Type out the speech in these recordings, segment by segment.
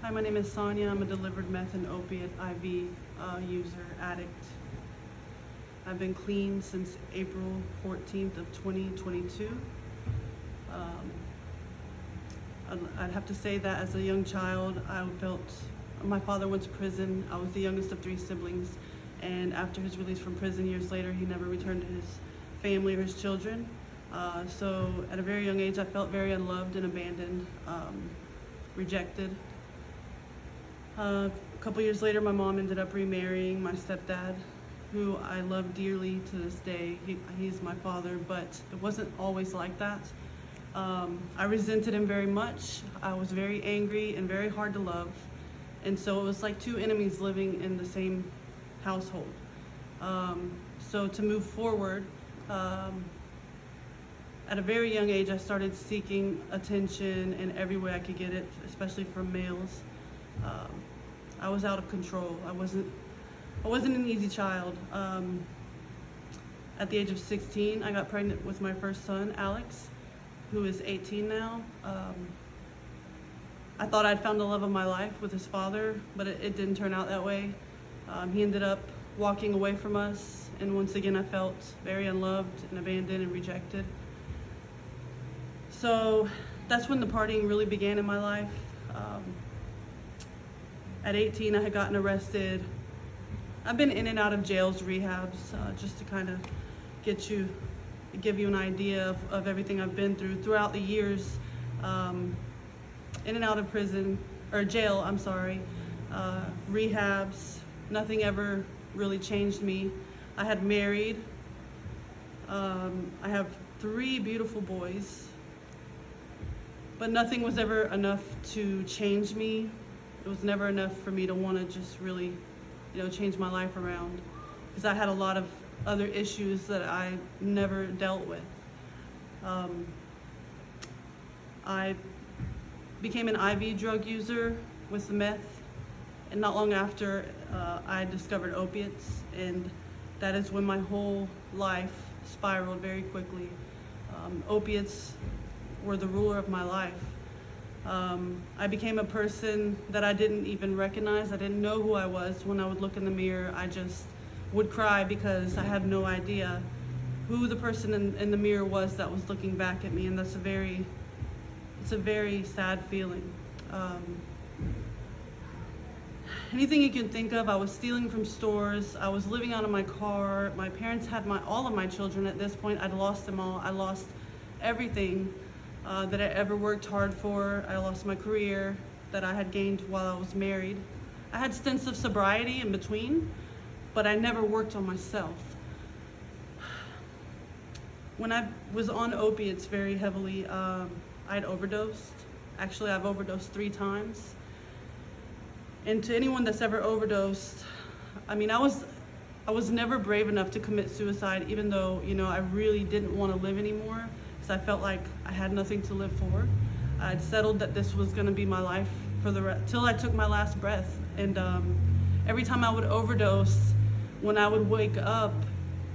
Hi, my name is Sonya. I'm a delivered meth and opiate IV user, addict. I've been clean since April 14th of 2022. I'd have to say that as a young child, I felt my father went to prison. I was the youngest of 3 siblings, and after his release from prison years later, he never returned to his family or his children. So at a very young age, I felt very unloved and abandoned, rejected. A couple years later, my mom ended up remarrying my stepdad, who I love dearly to this day. He's my father, but it wasn't always like that. I resented him very much. I was very angry and very hard to love. And so it was like 2 enemies living in the same household. So to move forward, at a very young age, I started seeking attention in every way I could get it, especially from males. I was out of control. I wasn't an easy child. At the age of 16, I got pregnant with my first son, Alex, who is 18 now. I thought I'd found the love of my life with his father, but it didn't turn out that way. He ended up walking away from us, and once again I felt very unloved and abandoned and rejected. So that's when the partying really began in my life. At 18, I had gotten arrested. I've been in and out of jails, rehabs, just to kind of give you an idea of everything I've been through throughout the years. In and out of prison, or jail, I'm sorry, rehabs. Nothing ever really changed me. I had married. I have 3 beautiful boys, but nothing was ever enough to change me. It was never enough for me to want to just really, change my life around, because I had a lot of other issues that I never dealt with. I became an IV drug user with the meth, and not long after I discovered opiates, and that is when my whole life spiraled very quickly. Opiates were the ruler of my life. I became a person that I didn't even recognize. I didn't know who I was. When I would look in the mirror, I just would cry because I had no idea who the person in the mirror was that was looking back at me, and it's a very sad feeling. Anything you can think of, I was stealing from stores. I was living out of my car. My parents had all of my children at this point. I'd lost them all. I lost everything that I ever worked hard for. I lost my career that I had gained while I was married. I had stints of sobriety in between, but I never worked on myself. When I was on opiates very heavily, I'd overdosed. Actually, I've overdosed 3 times. And to anyone that's ever overdosed, I mean, I was never brave enough to commit suicide, even though, I really didn't want to live anymore, because I felt like I had nothing to live for. I'd settled that this was going to be my life till I took my last breath. And every time I would overdose, when I would wake up,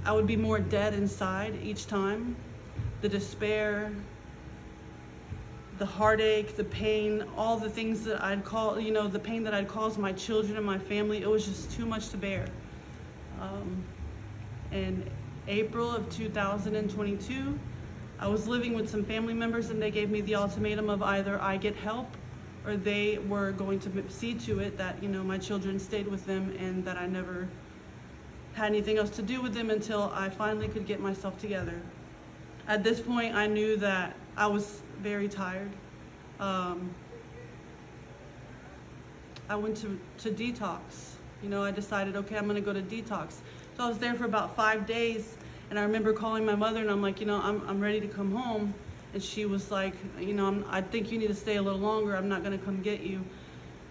I would be more dead inside each time. The despair, the heartache, the pain, all the things that I'd call, the pain that I'd cause my children and my family, it was just too much to bear. In April of 2022, I was living with some family members, and they gave me the ultimatum of either I get help or they were going to see to it that, my children stayed with them and that I never had anything else to do with them until I finally could get myself together. At this point, I knew that I was very tired. I went to detox. I decided, okay, I'm gonna go to detox. So I was there for about 5 days, and I remember calling my mother, and I'm like, I'm ready to come home. And she was like, I think you need to stay a little longer. I'm not gonna come get you.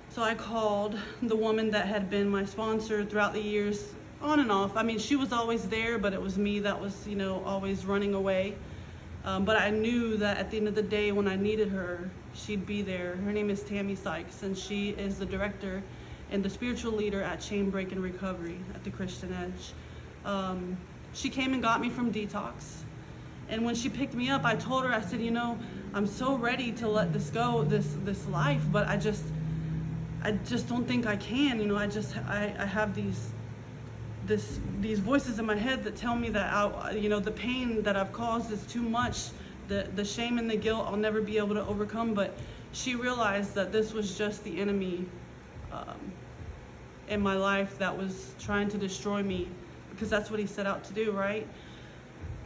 So I called the woman that had been my sponsor throughout the years, on and off. I mean, she was always there, but it was me that was, always running away. But I knew that at the end of the day, when I needed her, she'd be there. Her name is Tammy Sykes, and she is the director and the spiritual leader at Chain Break and Recovery at the Christian Edge. She came and got me from detox. And when she picked me up, I told her, I said, I'm so ready to let this go, this life, but I just don't think I can. I have these voices in my head that tell me that the pain that I've caused is too much. The shame and the guilt I'll never be able to overcome. But she realized that this was just the enemy in my life that was trying to destroy me, because that's what he set out to do, right?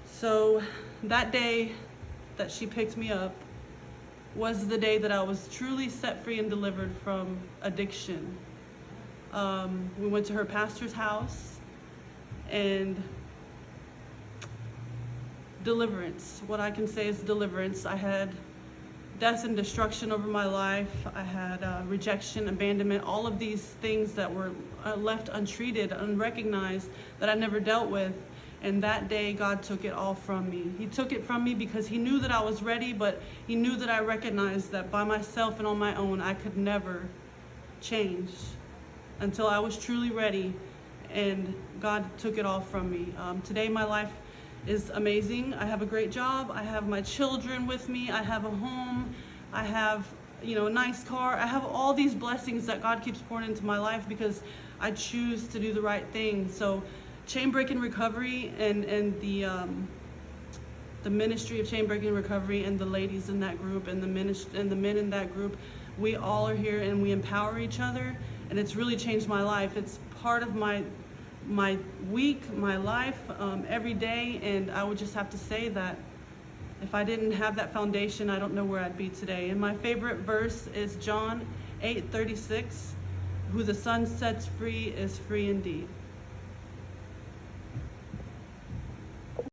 So that day that she picked me up was the day that I was truly set free and delivered from addiction. We went to her pastor's house, and deliverance, what I can say is deliverance. I had death and destruction over my life. I had rejection, abandonment, all of these things that were left untreated, unrecognized, that I never dealt with. And that day, God took it all from me. He took it from me because he knew that I was ready, but he knew that I recognized that by myself and on my own, I could never change until I was truly ready. And God took it all from me. Today, my life is amazing. I have a great job. I have my children with me. I have a home. I have, a nice car. I have all these blessings that God keeps pouring into my life because I choose to do the right thing. So Chain Breaking Recovery and the ministry of Chain Breaking Recovery and the ladies in that group and the men in that group, we all are here and we empower each other, and it's really changed my life. It's part of my week, my life, every day. And I would just have to say that if I didn't have that foundation, I don't know where I'd be today. And my favorite verse is John 8:36, who the Son sets free is free indeed.